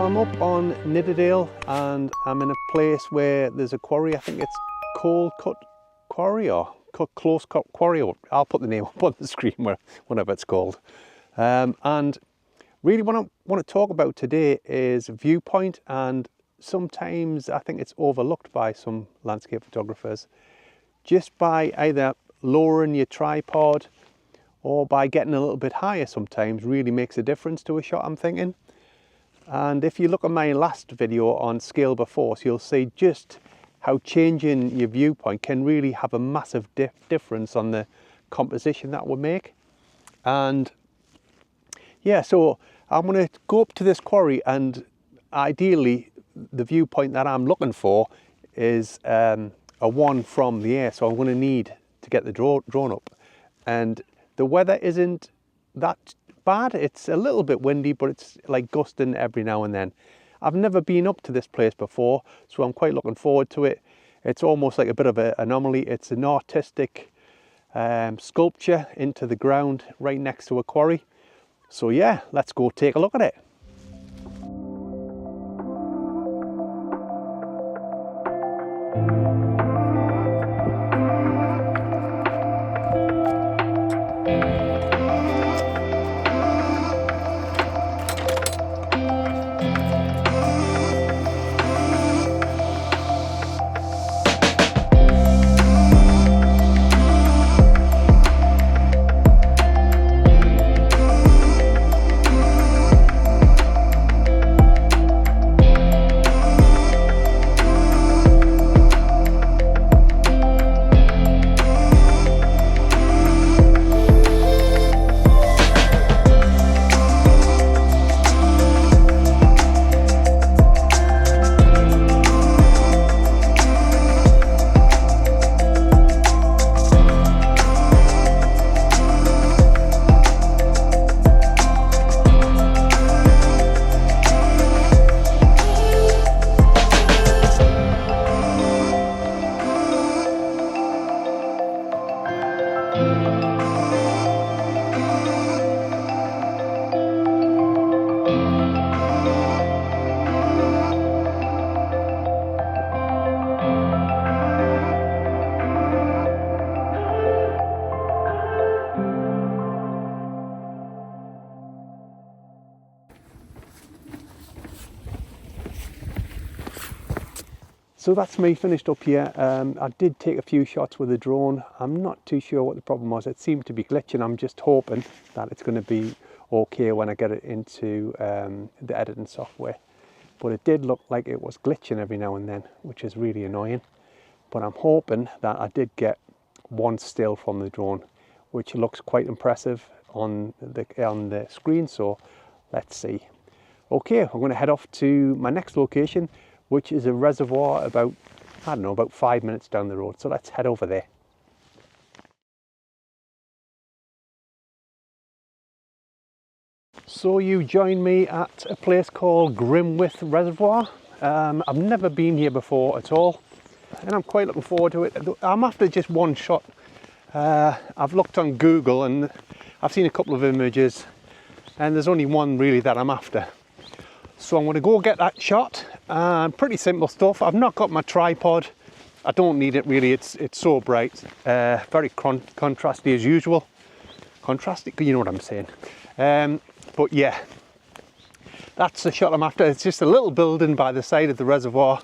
So I'm up on Nidderdale and I'm in a place where there's a quarry. I think it's Coldstones Cut quarry or Close Cut quarry. I'll put the name up on the screen, whatever it's called. And really what I want to talk about today is viewpoint, and sometimes I think it's overlooked by some landscape photographers. Just by either lowering your tripod or by getting a little bit higher sometimes really makes a difference to a shot, I'm thinking. And if you look at my last video on scale by force, you'll see just how changing your viewpoint can really have a massive difference on the composition that we make. And yeah, so I'm going to go up to this quarry, and ideally the viewpoint that I'm looking for is a one from the air. So I'm going to need to get the drone up, and the weather isn't that bad. It's a little bit windy, but it's like gusting every now and then. I've never been up to this place before, so I'm quite looking forward to it. It's almost like a bit of an anomaly. It's an artistic sculpture into the ground right next to a quarry. So yeah, let's go take a look at it. So that's me finished up here. I did take a few shots with the drone. I'm not too sure what the problem was. It seemed to be glitching. I'm just hoping that it's going to be okay when I get it into the editing software. But it did look like it was glitching every now and then, which is really annoying. But I'm hoping that I did get one still from the drone, which looks quite impressive on the screen. So let's see. Okay, I'm going to head off to my next location, which is a reservoir about, I don't know, about 5 minutes down the road. So let's head over there. So you join me at a place called Grimwith Reservoir. I've never been here before at all, and I'm quite looking forward to it. I'm after just one shot. I've looked on Google and I've seen a couple of images, and there's only one really that I'm after. So I'm going to go get that shot. Pretty simple stuff. I've not got my tripod. I don't need it really. It's so bright. Very contrasty as usual. Contrasty, you know what I'm saying. But yeah, that's the shot I'm after. It's just a little building by the side of the reservoir.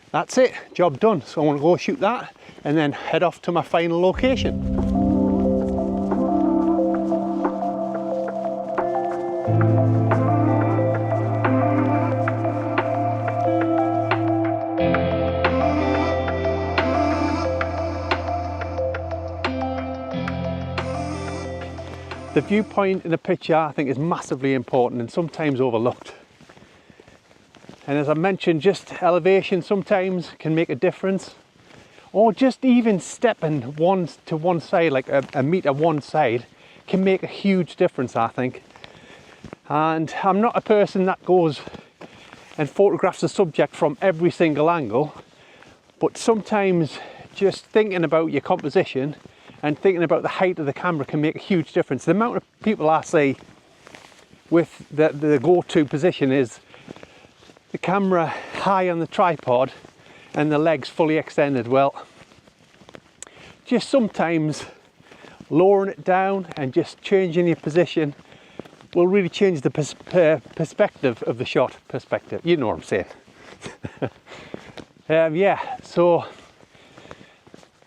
That's it. Job done. So I want to go shoot that and then head off to my final location. The viewpoint in a picture, I think, is massively important and sometimes overlooked. And as I mentioned, just elevation sometimes can make a difference, or just even stepping to one side, like a meter one side, can make a huge difference, I think. And I'm not a person that goes and photographs the subject from every single angle, but sometimes just thinking about your composition and thinking about the height of the camera can make a huge difference. The amount of people I see with the go-to position is the camera high on the tripod and the legs fully extended, well, just sometimes lowering it down and just changing your position will really change the perspective of the shot. Perspective, you know what I'm saying. Yeah, so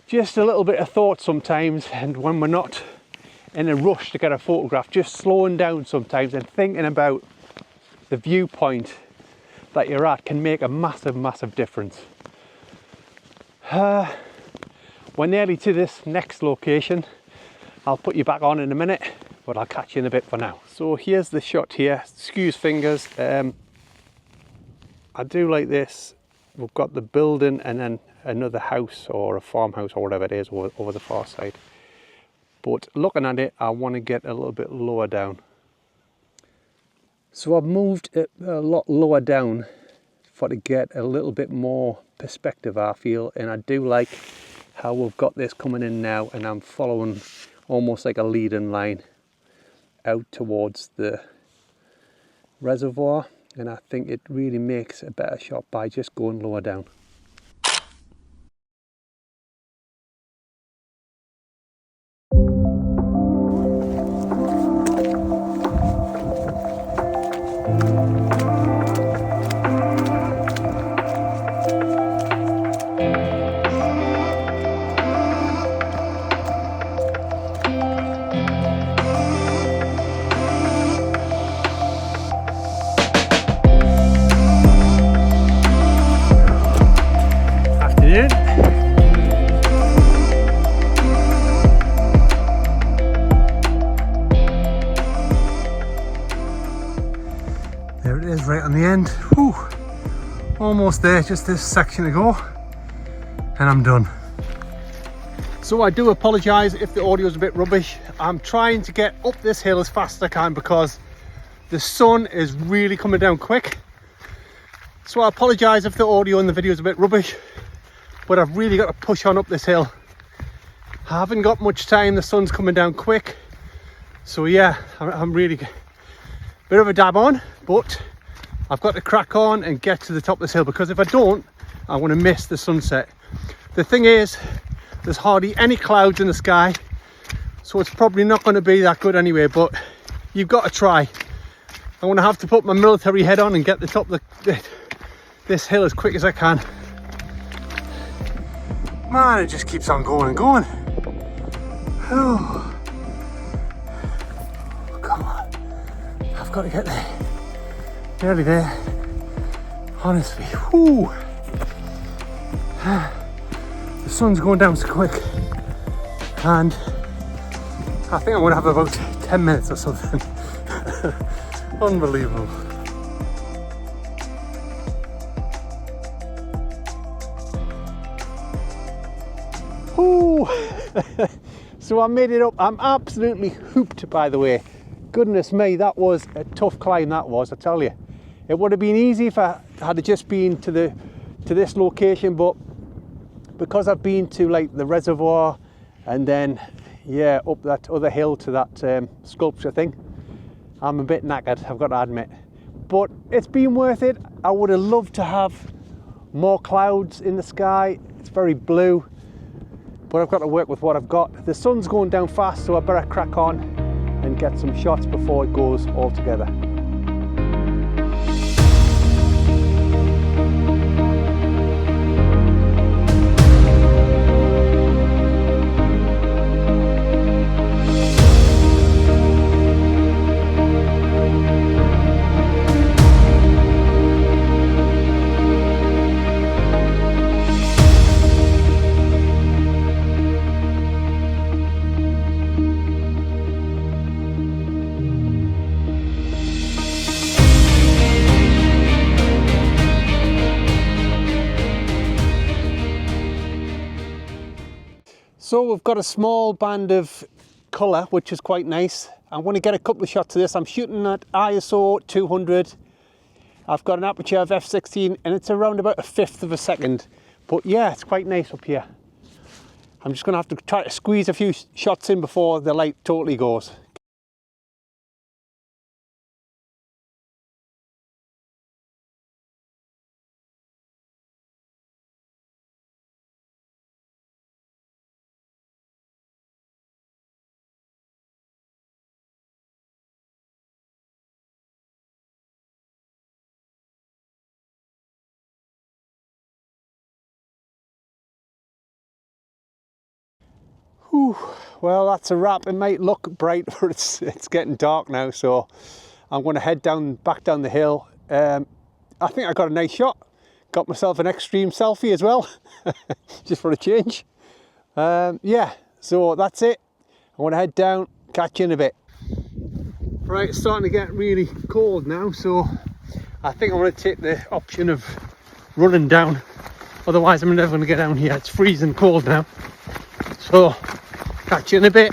just a little bit of thought sometimes, and when we're not in a rush to get a photograph, just slowing down sometimes and thinking about the viewpoint that you're at can make a massive difference. We're nearly to this next location. I'll put you back on in a minute, but I'll catch you in a bit for now. So here's the shot here. Excuse fingers. I do like this. We've got the building and then another house or a farmhouse or whatever it is over the far side. But looking at it, I want to get a little bit lower down. So I've moved it a lot lower down to get a little bit more perspective, I feel, and I do like how we've got this coming in now, and I'm following almost like a leading line out towards the reservoir, and I think it really makes a better shot by just going lower down. There it is, right on the end. Whew. Almost there, just this section to go, and I'm done. So I do apologise if the audio is a bit rubbish. I'm trying to get up this hill as fast as I can because the sun is really coming down quick. So I apologise if the audio and the video is a bit rubbish, but I've really got to push on up this hill. I haven't got much time, the sun's coming down quick. So yeah, I'm really bit of a dab on, but I've got to crack on and get to the top of this hill, because if I don't, I want to miss the sunset. The thing is, there's hardly any clouds in the sky, so it's probably not going to be that good anyway, but you've got to try. I want to have to put my military head on and get the top of this hill as quick as I can. Man, it just keeps on going and going. Oh, come on. I've got to get there. Nearly there. Honestly. Whew. The sun's going down so quick. And I think I'm going to have about 10 minutes or something. Unbelievable. Ooh. So I made it up. I'm absolutely hooped, by the way. Goodness me, that was a tough climb, that was, I tell you. It would have been easy if I had just been to this location, but because I've been to like the reservoir and then yeah, up that other hill to that sculpture thing, I'm a bit knackered, I've got to admit. But it's been worth it. I would have loved to have more clouds in the sky. It's very blue, but I've got to work with what I've got. The sun's going down fast, so I better crack on and get some shots before it goes all together. So we've got a small band of colour, which is quite nice. I want to get a couple of shots of this. I'm shooting at ISO 200. I've got an aperture of f/16 and it's around about 1/5 of a second. But yeah, it's quite nice up here. I'm just going to have to try to squeeze a few shots in before the light totally goes. Whew. Well, that's a wrap. It might look bright, but it's getting dark now, so I'm going to head back down the hill. I think I got a nice shot. Got myself an extreme selfie as well, just for a change. Yeah, so that's it. I'm going to head down, catch you in a bit. Right, it's starting to get really cold now, so I think I'm going to take the option of running down. Otherwise, I'm never going to get down here. It's freezing cold now. So, catch you in a bit.